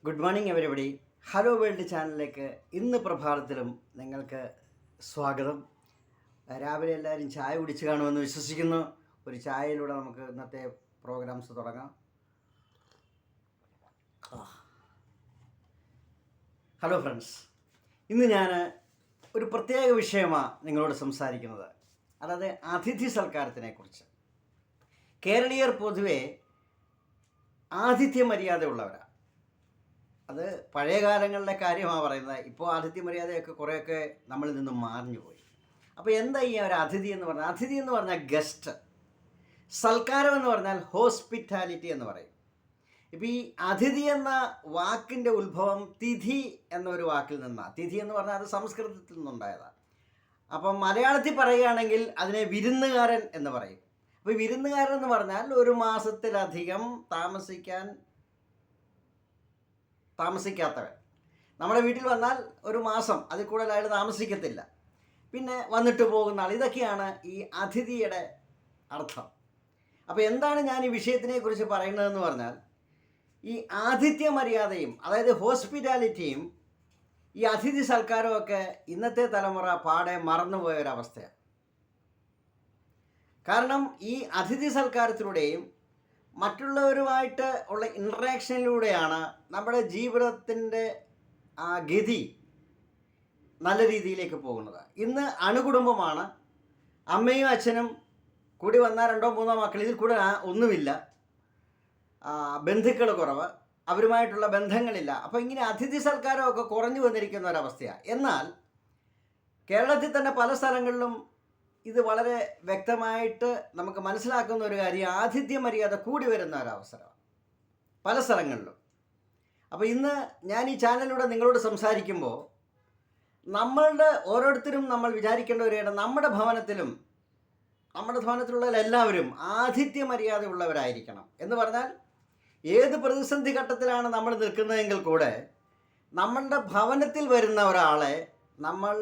Good morning everybody. Hello world ചാനലിലേക്ക് ഇന്ന് പ്രഭാതത്തിലും നിങ്ങൾക്ക് സ്വാഗതം. രാവിലെ എല്ലാവരും ചായ കുടിച്ച് കാണുമെന്ന് വിശ്വസിക്കുന്നു. ഒരു ചായയിലൂടെ നമുക്ക് ഇന്നത്തെ പ്രോഗ്രാംസ് തുടങ്ങാം. ഹലോ ഫ്രണ്ട്സ്, ഇന്ന് ഞാൻ ഒരു പ്രത്യേക വിഷയമാണ് നിങ്ങളോട് സംസാരിക്കുന്നത്. അതായത് അതിഥി സൽക്കാരത്തിനെ കുറിച്ച്. കേരളീയർ പൊതുവെ ആതിഥ്യ മര്യാദ ഉള്ളവരാണ്. അത് പഴയ കാലങ്ങളിലെ കാര്യമാണ് പറയുന്നത്. ഇപ്പോൾ ആതിഥ്യ മര്യാദയൊക്കെ കുറേയൊക്കെ നമ്മളിൽ നിന്നും മാറിഞ്ഞു പോയി. അപ്പോൾ എന്താ ഈ ഒരു അതിഥി എന്ന് പറഞ്ഞാൽ? അതിഥി എന്ന് പറഞ്ഞാൽ ഗസ്റ്റ്, സൽക്കാരം എന്ന് പറഞ്ഞാൽ ഹോസ്പിറ്റാലിറ്റി എന്ന് പറയും. ഇപ്പോൾ ഈ അതിഥി എന്ന വാക്കിൻ്റെ ഉത്ഭവം തിഥി എന്നൊരു വാക്കിൽ നിന്നാണ്. തിഥി എന്ന് പറഞ്ഞാൽ അത് സംസ്കൃതത്തിൽ നിന്നുണ്ടായതാണ്. അപ്പം മലയാളത്തിൽ പറയുകയാണെങ്കിൽ അതിനെ വിരുന്നുകാരൻ എന്ന് പറയും. അപ്പോൾ വിരുന്നുകാരൻ എന്ന് പറഞ്ഞാൽ ഒരു മാസത്തിലധികം താമസിക്കാത്തവൻ. നമ്മുടെ വീട്ടിൽ വന്നാൽ ഒരു മാസം അതിൽ കൂടുതൽ അയാൾ താമസിക്കത്തില്ല, പിന്നെ വന്നിട്ട് പോകുന്ന ആൾ. ഇതൊക്കെയാണ് ഈ അതിഥിയുടെ അർത്ഥം. അപ്പോൾ എന്താണ് ഞാൻ ഈ വിഷയത്തിനെ കുറിച്ച് പറയുന്നതെന്ന് പറഞ്ഞാൽ, ഈ ആതിഥ്യ മര്യാദയും അതായത് ഹോസ്പിറ്റാലിറ്റിയും ഈ അതിഥി സൽക്കാരമൊക്കെ ഇന്നത്തെ തലമുറ പാടെ മറന്നുപോയൊരവസ്ഥയാണ്. കാരണം ഈ അതിഥി സൽക്കാരത്തിലൂടെയും മറ്റുള്ളവരുമായിട്ട് ഉള്ള ഇൻട്രാക്ഷനിലൂടെയാണ് നമ്മുടെ ജീവിതത്തിൻ്റെ ആ ഗതി നല്ല രീതിയിലേക്ക് പോകുന്നത്. ഇന്ന് അണുകുടുംബമാണ്. അമ്മയും അച്ഛനും കൂടി വന്നാൽ 2-3 മക്കൾ, ഇതിൽ കൂടെ ഒന്നുമില്ല. ബന്ധുക്കൾ കുറവ്, അവരുമായിട്ടുള്ള ബന്ധങ്ങളില്ല. അപ്പോൾ ഇങ്ങനെ അതിഥി സൽക്കാരമൊക്കെ കുറഞ്ഞു വന്നിരിക്കുന്ന ഒരവസ്ഥയാണ്. എന്നാൽ കേരളത്തിൽ തന്നെ പല സ്ഥലങ്ങളിലും ഇത് വളരെ വ്യക്തമായിട്ട് നമുക്ക് മനസ്സിലാക്കുന്ന ഒരു കാര്യം, ആതിഥ്യ മര്യാദ കൂടി വരുന്ന ഒരവസരമാണ് പല സ്ഥലങ്ങളിലും. അപ്പോൾ ഇന്ന് ഞാൻ ഈ ചാനലിലൂടെ നിങ്ങളോട് സംസാരിക്കുമ്പോൾ നമ്മളുടെ ഓരോരുത്തരും നമ്മൾ വിചാരിക്കേണ്ട ഒരു കാര്യം, നമ്മുടെ ഭവനത്തിലുള്ള എല്ലാവരും ആതിഥ്യ മര്യാദ ഉള്ളവരായിരിക്കണം. എന്ന് പറഞ്ഞാൽ ഏത് പ്രതിസന്ധി ഘട്ടത്തിലാണ് നമ്മൾ നിൽക്കുന്നതെങ്കിൽ കൂടെ നമ്മളുടെ ഭവനത്തിൽ വരുന്ന ഒരാളെ നമ്മൾ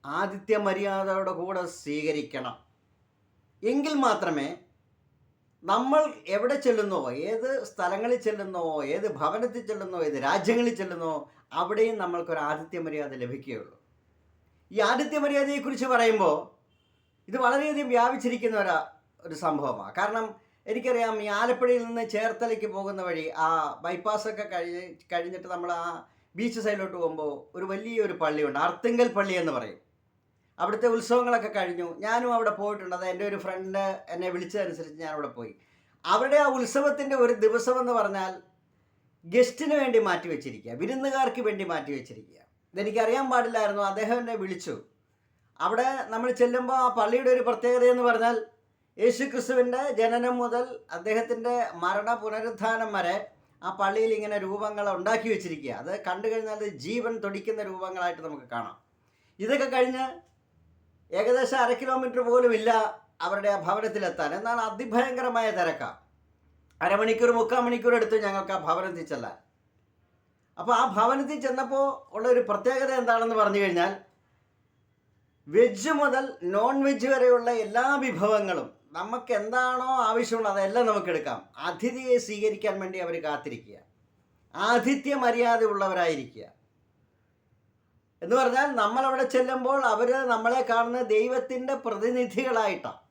ആതിഥ്യ മര്യാദയുടെ കൂടെ സ്വീകരിക്കണം. എങ്കിൽ മാത്രമേ നമ്മൾ എവിടെ ചെല്ലുന്നോ, ഏത് സ്ഥലങ്ങളിൽ ചെല്ലുന്നോ, ഏത് ഭവനത്തിൽ ചെല്ലുന്നോ, ഏത് രാജ്യങ്ങളിൽ ചെല്ലുന്നോ, അവിടെയും നമ്മൾക്കൊരു ആതിഥ്യ മര്യാദ ലഭിക്കുകയുള്ളൂ. ഈ ആതിഥ്യ മര്യാദയെക്കുറിച്ച് പറയുമ്പോൾ ഇത് വളരെയധികം വ്യാപിച്ചിരിക്കുന്ന ഒരു സംഭവമാണ്. കാരണം എനിക്കറിയാം, ഈ ആലപ്പുഴയിൽ നിന്ന് ചേർത്തലയ്ക്ക് പോകുന്ന വഴി ആ ബൈപ്പാസൊക്കെ കഴിഞ്ഞിട്ട് നമ്മൾ ആ ബീച്ച് സൈഡിലോട്ട് പോകുമ്പോൾ ഒരു വലിയൊരു പള്ളിയുണ്ട്, അർത്തിങ്കൽ പള്ളി എന്ന് പറയും. അവിടുത്തെ ഉത്സവങ്ങളൊക്കെ കഴിഞ്ഞു. ഞാനും അവിടെ പോയിട്ടുണ്ട്. അത് എൻ്റെ ഒരു ഫ്രണ്ട് എന്നെ വിളിച്ചതനുസരിച്ച് ഞാൻ അവിടെ പോയി. അവിടെ ആ ഉത്സവത്തിൻ്റെ ഒരു ദിവസം എന്ന് പറഞ്ഞാൽ ഗസ്റ്റിന് വേണ്ടി മാറ്റി വെച്ചിരിക്കുക, വിരുന്നുകാർക്ക് വേണ്ടി മാറ്റി വെച്ചിരിക്കുക. ഇതെനിക്കറിയാൻ പാടില്ലായിരുന്നു. അദ്ദേഹം എന്നെ വിളിച്ചു. അവിടെ നമ്മൾ ചെല്ലുമ്പോൾ ആ പള്ളിയുടെ ഒരു പ്രത്യേകത എന്ന് പറഞ്ഞാൽ, യേശു ക്രിസ്തുവിൻ്റെ ജനനം മുതൽ അദ്ദേഹത്തിൻ്റെ പുനരുത്ഥാനം വരെ ആ പള്ളിയിൽ ഇങ്ങനെ രൂപങ്ങൾ ഉണ്ടാക്കി വെച്ചിരിക്കുക. അത് കണ്ടു കഴിഞ്ഞാൽ ജീവൻ തുടിക്കുന്ന രൂപങ്ങളായിട്ട് നമുക്ക് കാണാം. ഇതൊക്കെ കഴിഞ്ഞ് ഏകദേശം 1/2 കിലോമീറ്റർ പോലും ഇല്ല അവരുടെ ആ ഭവനത്തിലെത്താൻ. എന്നാൽ അതിഭയങ്കരമായ തിരക്കാണ്. 1/2 മണിക്കൂർ 3/4 മണിക്കൂർ എടുത്തു ഞങ്ങൾക്ക് ആ ഭവനത്തിൽ ചെല്ലാൻ. അപ്പോൾ ആ ഭവനത്തിൽ ചെന്നപ്പോൾ ഉള്ള ഒരു പ്രത്യേകത എന്താണെന്ന് പറഞ്ഞു കഴിഞ്ഞാൽ, വെജ് മുതൽ നോൺ വെജ് വരെയുള്ള എല്ലാ വിഭവങ്ങളും നമുക്ക് എന്താണോ ആവശ്യമുള്ളത് അതെല്ലാം നമുക്ക് എടുക്കാം. അതിഥിയെ സ്വീകരിക്കാൻ വേണ്ടി അവർ കാത്തിരിക്കുക, ആതിഥ്യ മര്യാദ ഉള്ളവരായിരിക്കുക. എന്ന് പറഞ്ഞാൽ നമ്മളവിടെ ചെല്ലുമ്പോൾ അവർ നമ്മളെ കാണുന്ന ദൈവത്തിൻ്റെ പ്രതിനിധികളായിട്ടാണ്.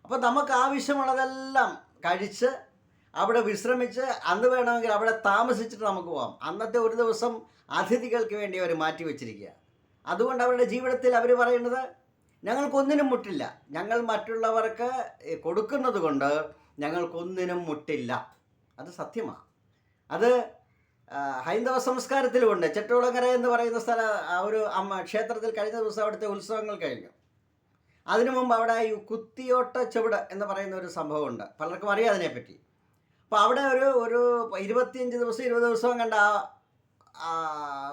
അപ്പോൾ നമുക്ക് ആവശ്യമുള്ളതെല്ലാം കഴിച്ച് അവിടെ വിശ്രമിച്ച് അന്ന് വേണമെങ്കിൽ അവിടെ താമസിച്ചിട്ട് നമുക്ക് പോകാം. അന്നത്തെ ഒരു ദിവസം അതിഥികൾക്ക് വേണ്ടി അവർ മാറ്റി വച്ചിരിക്കുക. അതുകൊണ്ട് അവരുടെ ജീവിതത്തിൽ അവർ പറയുന്നത്, ഞങ്ങൾക്കൊന്നിനും മുട്ടില്ല, ഞങ്ങൾ മറ്റുള്ളവർക്ക് കൊടുക്കുന്നത് കൊണ്ട് ഞങ്ങൾക്കൊന്നിനും മുട്ടില്ല. അത് സത്യമാണ്. അത് ഹൈന്ദവ സംസ്കാരത്തിലുമുണ്ട്. ചെട്ടോളങ്ങര എന്ന് പറയുന്ന ഒരു ക്ഷേത്രത്തിൽ കഴിഞ്ഞ ദിവസം അവിടുത്തെ ഉത്സവങ്ങൾ കഴിഞ്ഞു. അതിനു മുമ്പ് അവിടെ ഈ കുത്തിയോട്ട ചുവട് എന്ന് പറയുന്ന ഒരു സംഭവമുണ്ട്. പലർക്കും അറിയാം അതിനെപ്പറ്റി. അപ്പോൾ അവിടെ ഒരു 25 ദിവസം 20 ദിവസം കണ്ട ആ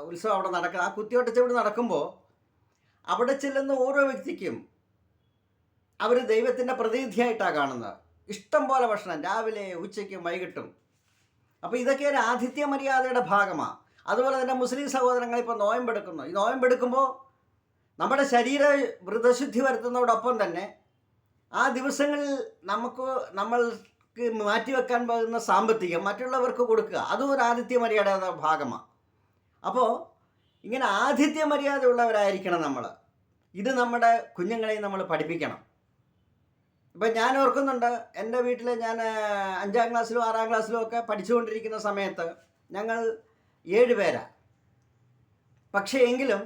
ഉത്സവം അവിടെ നടക്കുക. ആ കുത്തിയോട്ട ചുവട് നടക്കുമ്പോൾ അവിടെ ചെല്ലുന്ന ഓരോ വ്യക്തിക്കും അവർ ദൈവത്തിൻ്റെ പ്രതിനിധിയായിട്ടാണ് കാണുന്നത്. ഇഷ്ടം പോലെ ഭക്ഷണം രാവിലെ ഉച്ചയ്ക്കും വൈകിട്ടും. അപ്പോൾ ഇതൊക്കെ ഒരു ആതിഥ്യ മര്യാദയുടെ ഭാഗമാണ്. അതുപോലെ തന്നെ മുസ്ലിം സഹോദരങ്ങൾ ഇപ്പോൾ നോയമ്പെടുക്കുന്നു. ഈ നോയമ്പെടുക്കുമ്പോൾ നമ്മുടെ ശരീര വ്രതശുദ്ധി വരുത്തുന്നതോടൊപ്പം തന്നെ ആ ദിവസങ്ങളിൽ നമ്മൾ മാറ്റിവെക്കാൻ പോകുന്ന സാമ്പത്തികം മറ്റുള്ളവർക്ക് കൊടുക്കുക, അതും ഒരു ആതിഥ്യ മര്യാദയുടെ ഭാഗമാണ്. അപ്പോൾ ഇങ്ങനെ ആതിഥ്യ മര്യാദ ഉള്ളവരായിരിക്കണം നമ്മൾ. ഇത് നമ്മുടെ കുഞ്ഞുങ്ങളെ നമ്മൾ പഠിപ്പിക്കണം. ഇപ്പം ഞാൻ ഓർക്കുന്നുണ്ട്, എൻ്റെ വീട്ടിൽ ഞാൻ 5ാം ക്ലാസ്സിലും 6ാം ക്ലാസ്സിലും ഒക്കെ പഠിച്ചുകൊണ്ടിരിക്കുന്ന സമയത്ത് ഞങ്ങൾ 7 പേരാണ്. പക്ഷേ എങ്കിലും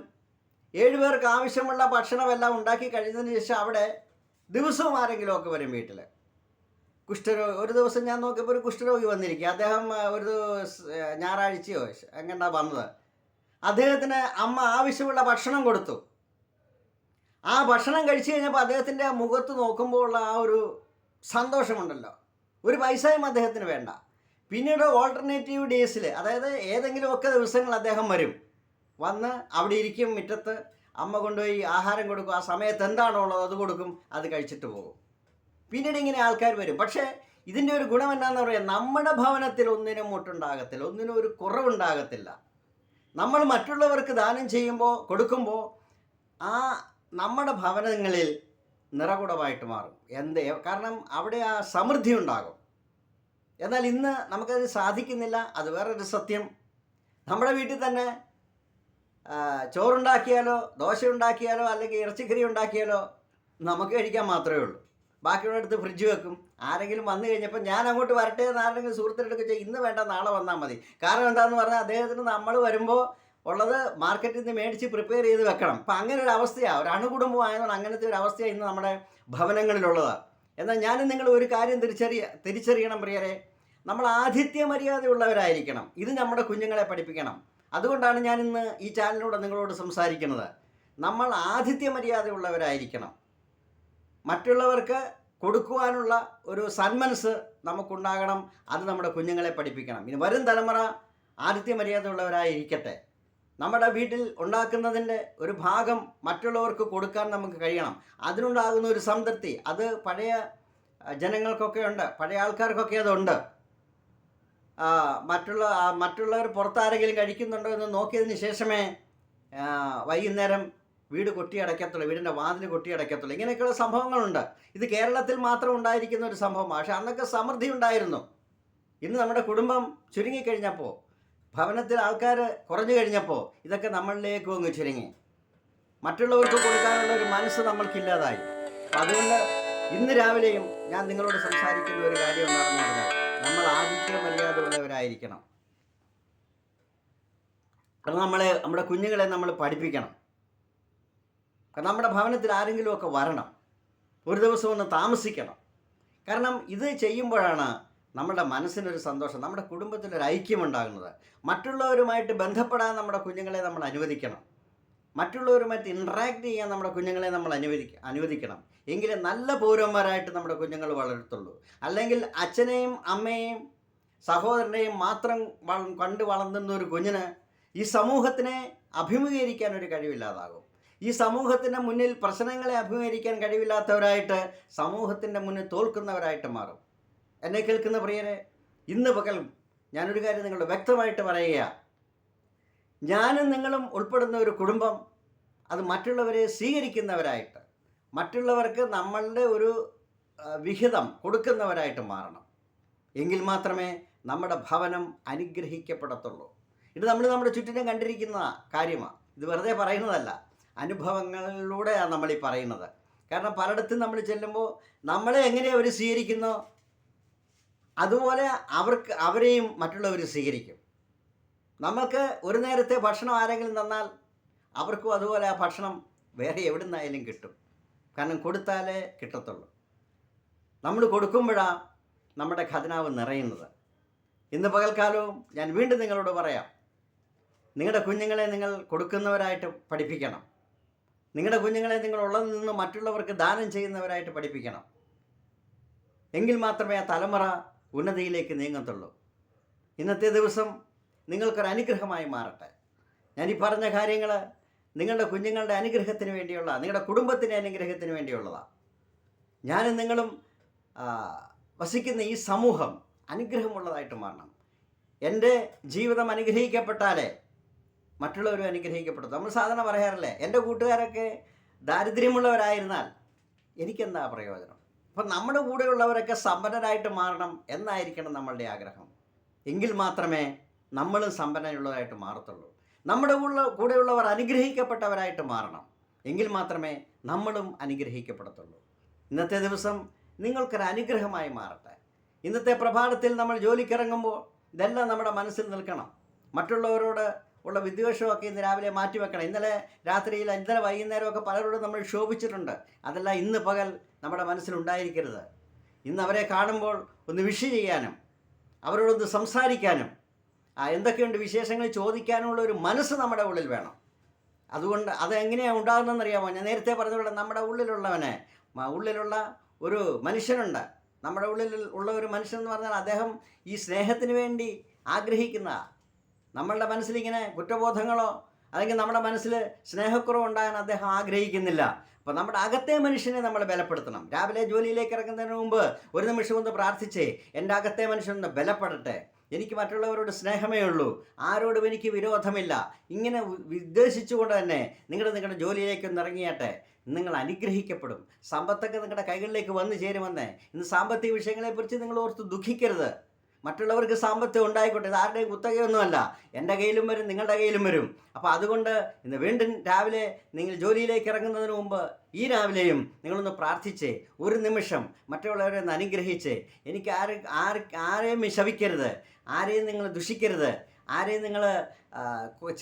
7 പേർക്ക് ആവശ്യമുള്ള ഭക്ഷണമെല്ലാം ഉണ്ടാക്കി കഴിഞ്ഞതിന് ശേഷം അവിടെ ദിവസവും ആരെങ്കിലും ഒക്കെ വരും വീട്ടിൽ. ഒരു ദിവസം ഞാൻ നോക്കിയപ്പോൾ ഒരു കുഷ്ഠരോഗി വന്നിരിക്കുക. അദ്ദേഹം ഒരു ഞായറാഴ്ചയോ എങ്ങനെയാ വന്നത്. അദ്ദേഹത്തിന് അമ്മ ആവശ്യമുള്ള ഭക്ഷണം കൊടുത്തു. ആ ഭക്ഷണം കഴിച്ചു കഴിഞ്ഞപ്പോൾ അദ്ദേഹത്തിൻ്റെ മുഖത്ത് നോക്കുമ്പോൾ ഉള്ള ആ ഒരു സന്തോഷമുണ്ടല്ലോ, ഒരു പൈസയും അദ്ദേഹത്തിന് വേണ്ട. പിന്നീട് ഓൾട്ടർനേറ്റീവ് ഡേയ്സിൽ, അതായത് ഏതെങ്കിലുമൊക്കെ ദിവസങ്ങൾ അദ്ദേഹം വന്ന് അവിടെ ഇരിക്കും മുറ്റത്ത്. അമ്മ കൊണ്ടുപോയി ആഹാരം കൊടുക്കും. ആ സമയത്ത് എന്താണോ ഉള്ളത് അത് കൊടുക്കും, അത് കഴിച്ചിട്ട് പോകും. പിന്നീട് ഇങ്ങനെ ആൾക്കാർ വരും. പക്ഷേ ഇതിൻ്റെ ഒരു ഗുണം എന്താണെന്ന് പറയാം, നമ്മുടെ ഭവനത്തിൽ ഒന്നിനും മുട്ടുണ്ടാകത്തില്ല, ഒന്നിനും ഒരു കുറവുണ്ടാകത്തില്ല. നമ്മൾ മറ്റുള്ളവർക്ക് ദാനം ചെയ്യുമ്പോൾ, കൊടുക്കുമ്പോൾ ആ നമ്മുടെ ഭവനങ്ങളിൽ നിറകുടമായിട്ട് മാറും. കാരണം അവിടെ ആ സമൃദ്ധി ഉണ്ടാകും. എന്നാൽ ഇന്ന് നമുക്കത് സാധിക്കുന്നില്ല. അത് വേറൊരു സത്യം. നമ്മുടെ വീട്ടിൽ തന്നെ ചോറുണ്ടാക്കിയാലോ ദോശ ഉണ്ടാക്കിയാലോ അല്ലെങ്കിൽ ഇറച്ചിക്കറി ഉണ്ടാക്കിയാലോ നമുക്ക് കഴിക്കാൻ മാത്രമേ ഉള്ളൂ. ബാക്കിയുള്ള അടുത്ത് ഫ്രിഡ്ജ് വെക്കും. ആരെങ്കിലും വന്നു കഴിഞ്ഞപ്പോൾ ഞാൻ അങ്ങോട്ട് വരട്ടെ എന്ന് ആരെങ്കിലും സുഹൃത്തിനടുത്ത് ചെയ്യും, ഇന്ന് വേണ്ട നാളെ വന്നാൽ മതി. കാരണം എന്താണെന്ന് പറഞ്ഞാൽ അദ്ദേഹത്തിന് നമ്മൾ വരുമ്പോൾ ഉള്ളത് മാർക്കറ്റിൽ നിന്ന് മേടിച്ച് പ്രിപ്പയർ ചെയ്ത് വെക്കണം. അപ്പം അങ്ങനെ ഒരു അവസ്ഥയാണ്, ഒരു അണുകുടുംബം ആയതുകൊണ്ട് അങ്ങനത്തെ ഒരു അവസ്ഥയാണ് ഇന്ന് നമ്മുടെ ഭവനങ്ങളിലുള്ളത്. എന്നാൽ ഞാനും നിങ്ങൾ ഒരു കാര്യം തിരിച്ചറിയണം പ്രിയരെ, നമ്മൾ ആതിഥ്യ മര്യാദയുള്ളവരായിരിക്കണം. ഇത് നമ്മുടെ കുഞ്ഞുങ്ങളെ പഠിപ്പിക്കണം. അതുകൊണ്ടാണ് ഞാൻ ഇന്ന് ഈ ചാനലിലൂടെ നിങ്ങളോട് സംസാരിക്കുന്നത്. നമ്മൾ ആതിഥ്യ മര്യാദയുള്ളവരായിരിക്കണം. മറ്റുള്ളവർക്ക് കൊടുക്കുവാനുള്ള ഒരു സന്മനസ് നമുക്കുണ്ടാകണം. അത് നമ്മുടെ കുഞ്ഞുങ്ങളെ പഠിപ്പിക്കണം. ഇനി വരും തലമുറ ആതിഥ്യ മര്യാദയുള്ളവരായിരിക്കട്ടെ. നമ്മുടെ വീട്ടിൽ ഉണ്ടാക്കുന്നതിൻ്റെ ഒരു ഭാഗം മറ്റുള്ളവർക്ക് കൊടുക്കാൻ നമുക്ക് കഴിയണം. അതിനുണ്ടാകുന്ന ഒരു സംതൃപ്തി അത് പഴയ ജനങ്ങൾക്കൊക്കെ ഉണ്ട്, പഴയ ആൾക്കാർക്കൊക്കെ അതുണ്ട്. മറ്റുള്ളവർ പുറത്താരെങ്കിലും കഴിക്കുന്നുണ്ടോ എന്ന് നോക്കിയതിന് ശേഷമേ വൈകുന്നേരം വീട് കൊട്ടിയടയ്ക്കത്തുള്ളൂ, വീടിൻ്റെ വാതിൽ കൊട്ടിയടയ്ക്കത്തുള്ളൂ. ഇങ്ങനെയൊക്കെയുള്ള സംഭവങ്ങളുണ്ട്. ഇത് കേരളത്തിൽ മാത്രം ഉണ്ടായിരിക്കുന്ന ഒരു സംഭവമാണ്. പക്ഷെ അന്നൊക്കെ സമൃദ്ധി ഉണ്ടായിരുന്നു. ഇന്ന് നമ്മുടെ കുടുംബം ചുരുങ്ങിക്കഴിഞ്ഞപ്പോൾ, ഭവനത്തിൽ ആൾക്കാർ കുറഞ്ഞു കഴിഞ്ഞപ്പോൾ ഇതൊക്കെ നമ്മളിലേക്ക് അങ്ങ് ചുരുങ്ങി. മറ്റുള്ളവർക്ക് കൊടുക്കാനുള്ള ഒരു മനസ്സ് നമ്മൾക്കില്ലാതായി. അതുകൊണ്ട് ഇന്ന് രാവിലെയും ഞാൻ നിങ്ങളോട് സംസാരിക്കുന്ന ഒരു കാര്യം എന്താണെന്ന് പറഞ്ഞാൽ, നമ്മൾ ആതിഥ്യ മര്യാദ ഉള്ളവരായിരിക്കണം. അത് നമ്മുടെ കുഞ്ഞുങ്ങളെ നമ്മൾ പഠിപ്പിക്കണം. കാരണം നമ്മുടെ ഭവനത്തിൽ ആരെങ്കിലുമൊക്കെ വരണം, ഒരു ദിവസം ഒന്ന് താമസിക്കണം. കാരണം ഇത് ചെയ്യുമ്പോഴാണ് നമ്മുടെ മനസ്സിനൊരു സന്തോഷം, നമ്മുടെ കുടുംബത്തിലൊരു ഐക്യമുണ്ടാകുന്നത്. മറ്റുള്ളവരുമായിട്ട് ബന്ധപ്പെടാൻ നമ്മുടെ കുഞ്ഞുങ്ങളെ നമ്മൾ അനുവദിക്കണം. മറ്റുള്ളവരുമായിട്ട് ഇൻട്രാക്ട് ചെയ്യാൻ നമ്മുടെ കുഞ്ഞുങ്ങളെ നമ്മൾ അനുവദിക്കണം. എങ്കിലേ നല്ല പൗരന്മാരായിട്ട് നമ്മുടെ കുഞ്ഞുങ്ങൾ വളരത്തുള്ളൂ. അല്ലെങ്കിൽ അച്ഛനെയും അമ്മയെയും സഹോദരനെയും മാത്രം കണ്ട് വളർന്നുന്ന ഒരു കുഞ്ഞിന് ഈ സമൂഹത്തിനെ അഭിമുഖീകരിക്കാൻ ഒരു കഴിവില്ലാതാകും. ഈ സമൂഹത്തിൻ്റെ മുന്നിൽ പ്രശ്നങ്ങളെ അഭിമുഖീകരിക്കാൻ കഴിവില്ലാത്തവരായിട്ട് സമൂഹത്തിൻ്റെ മുന്നിൽ തോൽക്കുന്നവരായിട്ട് മാറും. എന്നെ കേൾക്കുന്ന പ്രിയരെ, ഇന്ന് പകൽ ഞാനൊരു കാര്യം നിങ്ങളോട് വ്യക്തമായിട്ട് പറയുക. ഞാനും നിങ്ങളും ഉൾപ്പെടുന്ന ഒരു കുടുംബം അത് മറ്റുള്ളവരെ സ്വീകരിക്കുന്നവരായിട്ട്, മറ്റുള്ളവർക്ക് നമ്മളുടെ ഒരു വിഹിതം കൊടുക്കുന്നവരായിട്ട് മാറണം. എങ്കിൽ മാത്രമേ നമ്മുടെ ഭവനം അനുഗ്രഹിക്കപ്പെടത്തുള്ളൂ. ഇത് നമ്മൾ നമ്മുടെ ചുറ്റിനും കണ്ടിരിക്കുന്ന കാര്യമാണ്. ഇത് വെറുതെ പറയുന്നതല്ല, അനുഭവങ്ങളിലൂടെയാണ് നമ്മളീ പറയുന്നത്. കാരണം പലയിടത്തും നമ്മൾ ചെല്ലുമ്പോൾ നമ്മളെ എങ്ങനെ അവർ സ്വീകരിക്കുന്നോ അതുപോലെ അവരെയും മറ്റുള്ളവർ സ്വീകരിക്കും. നമുക്ക് ഒരു നേരത്തെ ഭക്ഷണം ആരെങ്കിലും തന്നാൽ അവർക്കും അതുപോലെ ആ ഭക്ഷണം വേറെ എവിടെ നിന്നായാലും കിട്ടും. കാരണം കൊടുത്താലേ കിട്ടത്തുള്ളൂ. നമ്മൾ കൊടുക്കുമ്പോഴാണ് നമ്മുടെ ഖജനാവ് നിറയുന്നത്. ഇന്ന് പകൽക്കാലവും ഞാൻ വീണ്ടും നിങ്ങളോട് പറയാം, നിങ്ങളുടെ കുഞ്ഞുങ്ങളെ നിങ്ങൾ കൊടുക്കുന്നവരായിട്ട് പഠിപ്പിക്കണം. നിങ്ങളുടെ കുഞ്ഞുങ്ങളെ നിങ്ങൾ ഉള്ളതിൽ നിന്ന് മറ്റുള്ളവർക്ക് ദാനം ചെയ്യുന്നവരായിട്ട് പഠിപ്പിക്കണം. എങ്കിൽ മാത്രമേ ആ തലമുറ ഉന്നതിയിലേക്ക് നീങ്ങത്തുള്ളൂ. ഇന്നത്തെ ദിവസം നിങ്ങൾക്കൊരു അനുഗ്രഹമായി മാറട്ടെ. ഞാനീ പറഞ്ഞ കാര്യങ്ങൾ നിങ്ങളുടെ കുഞ്ഞുങ്ങളുടെ അനുഗ്രഹത്തിന് വേണ്ടിയുള്ള, നിങ്ങളുടെ കുടുംബത്തിൻ്റെ അനുഗ്രഹത്തിന് വേണ്ടിയുള്ളതാണ്. ഞാനും നിങ്ങളും വസിക്കുന്ന ഈ സമൂഹം അനുഗ്രഹമുള്ളതായിട്ട് മാറണം. എൻ്റെ ജീവിതം അനുഗ്രഹിക്കപ്പെട്ടാലേ മറ്റുള്ളവരും അനുഗ്രഹിക്കപ്പെടും. നമ്മൾ സാധാരണ പറയാറില്ലേ, എൻ്റെ കൂട്ടുകാരൊക്കെ ദാരിദ്ര്യമുള്ളവരായിരുന്നാൽ എനിക്കെന്താ പ്രയോജനം? അപ്പം നമ്മുടെ കൂടെയുള്ളവരൊക്കെ സമ്പന്നരായിട്ട് മാറണം എന്നായിരിക്കണം നമ്മളുടെ ആഗ്രഹം. എങ്കിൽ മാത്രമേ നമ്മളും സമ്പന്നയുള്ളവരായിട്ട് മാറത്തുള്ളൂ. നമ്മുടെ കൂടെയുള്ളവർ അനുഗ്രഹിക്കപ്പെട്ടവരായിട്ട് മാറണം. എങ്കിൽ മാത്രമേ നമ്മളും അനുഗ്രഹിക്കപ്പെടത്തുള്ളൂ. ഇന്നത്തെ ദിവസം നിങ്ങൾക്കൊരു അനുഗ്രഹമായി മാറട്ടെ. ഇന്നത്തെ പ്രഭാതത്തിൽ നമ്മൾ ജോലിക്കിറങ്ങുമ്പോൾ ഇതെല്ലാം നമ്മുടെ മനസ്സിൽ നിൽക്കണം. മറ്റുള്ളവരോട് ഉള്ള വിദ്വേഷമൊക്കെ ഇന്ന് രാവിലെ മാറ്റിവെക്കണം. ഇന്നലെ വൈകുന്നേരമൊക്കെ പലരോടും നമ്മൾ ക്ഷോഭിച്ചിട്ടുണ്ട്. അതെല്ലാം ഇന്ന് പകൽ നമ്മുടെ മനസ്സിലുണ്ടായിരിക്കരുത്. ഇന്ന് അവരെ കാണുമ്പോൾ ഒന്ന് വിഷ് ചെയ്യാനും അവരോടൊന്ന് സംസാരിക്കാനും എന്തൊക്കെയുണ്ട് വിശേഷങ്ങൾ ചോദിക്കാനുള്ള ഒരു മനസ്സ് നമ്മുടെ ഉള്ളിൽ വേണം. അതുകൊണ്ട് അതെങ്ങനെയാണ് ഉണ്ടാകുന്നതെന്നറിയാമോ? ഞാൻ നേരത്തെ പറഞ്ഞതുപോലെ നമ്മുടെ ഉള്ളിലുള്ള ഒരു മനുഷ്യനുണ്ട്. നമ്മുടെ ഉള്ളിൽ ഉള്ള ഒരു മനുഷ്യൻ എന്ന് പറഞ്ഞാൽ അദ്ദേഹം ഈ സ്നേഹത്തിന് വേണ്ടി ആഗ്രഹിക്കുന്ന, നമ്മളുടെ മനസ്സിലിങ്ങനെ കുറ്റബോധങ്ങളോ അല്ലെങ്കിൽ നമ്മുടെ മനസ്സിൽ സ്നേഹക്കുറവ് ഉണ്ടാകാൻ അദ്ദേഹം ആഗ്രഹിക്കുന്നില്ല. അപ്പോൾ നമ്മുടെ അകത്തെ മനുഷ്യനെ നമ്മൾ ബലപ്പെടുത്തണം. രാവിലെ ജോലിയിലേക്ക് ഇറങ്ങുന്നതിന് മുമ്പ് ഒരു നിമിഷം ഒന്ന് പ്രാർത്ഥിച്ചേ, എൻ്റെ അകത്തെ മനുഷ്യനൊന്ന് ബലപ്പെടട്ടെ. എനിക്ക് മറ്റുള്ളവരോട് സ്നേഹമേ ഉള്ളൂ, ആരോടും എനിക്ക് വിരോധമില്ല. ഇങ്ങനെ ഉദ്ദേശിച്ചുകൊണ്ട് തന്നെ നിങ്ങളുടെ ജോലിയിലേക്കൊന്ന് ഇറങ്ങിയാട്ടെ. നിങ്ങൾ അനുഗ്രഹിക്കപ്പെടും. സമ്പത്തൊക്കെ നിങ്ങളുടെ കൈകളിലേക്ക് വന്നു ചേരുമെന്നേ. ഇന്ന് സാമ്പത്തിക വിഷയങ്ങളെക്കുറിച്ച് നിങ്ങൾ ഓർത്ത് ദുഃഖിക്കരുത്. മറ്റുള്ളവർക്ക് സാമ്പത്തികം ഉണ്ടായിക്കോട്ടെ, ഇത് ആരുടെയും കുത്തകയൊന്നുമല്ല. എൻ്റെ കയ്യിലും വരും, നിങ്ങളുടെ കയ്യിലും വരും. അപ്പോൾ അതുകൊണ്ട് ഇന്ന് വീണ്ടും രാവിലെ നിങ്ങൾ ജോലിയിലേക്ക് ഇറങ്ങുന്നതിന് മുമ്പ് ഈ രാവിലെയും നിങ്ങളൊന്ന് പ്രാർത്ഥിച്ചേ, ഒരു നിമിഷം മറ്റുള്ളവരെ ഒന്ന് അനുഗ്രഹിച്ചേ. എനിക്ക് ആരെയും ശപിക്കരുത്, ആരെയും നിങ്ങൾ ദുഷിക്കരുത്, ആരെയും നിങ്ങൾ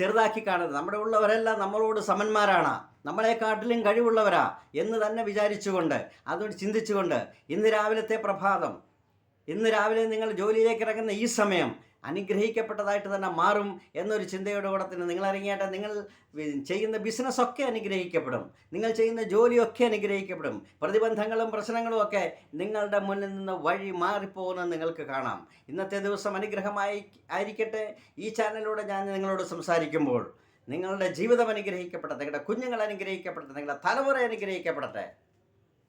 ചെറുതാക്കി കാണരുത്. നമ്മുടെ ഉള്ളവരെല്ലാം നമ്മളോട് സമന്മാരാണ്, നമ്മളെക്കാട്ടിലും കഴിവുള്ളവരാ എന്ന് തന്നെ വിചാരിച്ചുകൊണ്ട്, അതുകൊണ്ട് ചിന്തിച്ചുകൊണ്ട് ഇന്ന് രാവിലെ നിങ്ങൾ ജോലിയിലേക്ക് ഇറങ്ങുന്ന ഈ സമയം അനുഗ്രഹിക്കപ്പെട്ടതായിട്ട് തന്നെ മാറും എന്നൊരു ചിന്തയുടെ കൂടെ തന്നെ നിങ്ങൾ ഇറങ്ങിയാട്ടെ. നിങ്ങൾ ചെയ്യുന്ന ബിസിനസ്സൊക്കെ അനുഗ്രഹിക്കപ്പെടും, നിങ്ങൾ ചെയ്യുന്ന ജോലിയൊക്കെ അനുഗ്രഹിക്കപ്പെടും. പ്രതിബന്ധങ്ങളും പ്രശ്നങ്ങളും ഒക്കെ നിങ്ങളുടെ മുന്നിൽ നിന്ന് വഴി മാറിപ്പോകുന്നത് നിങ്ങൾക്ക് കാണാം. ഇന്നത്തെ ദിവസം ആയിരിക്കട്ടെ. ഈ ചാനലിലൂടെ ഞാൻ നിങ്ങളോട് സംസാരിക്കുമ്പോൾ നിങ്ങളുടെ ജീവിതം അനുഗ്രഹിക്കപ്പെടട്ടെ, നിങ്ങളുടെ കുഞ്ഞുങ്ങൾ അനുഗ്രഹിക്കപ്പെടട്ടെ, നിങ്ങളുടെ തലമുറ അനുഗ്രഹിക്കപ്പെടട്ടെ.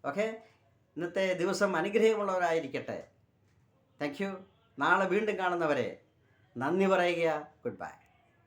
ഓക്കെ, ഇന്നത്തെ ദിവസം അനുഗ്രഹമുള്ളവരായിരിക്കട്ടെ. Thank you. നാളെ വീണ്ടും കാണുന്നവരെ നന്ദി പറയുക. Good bye.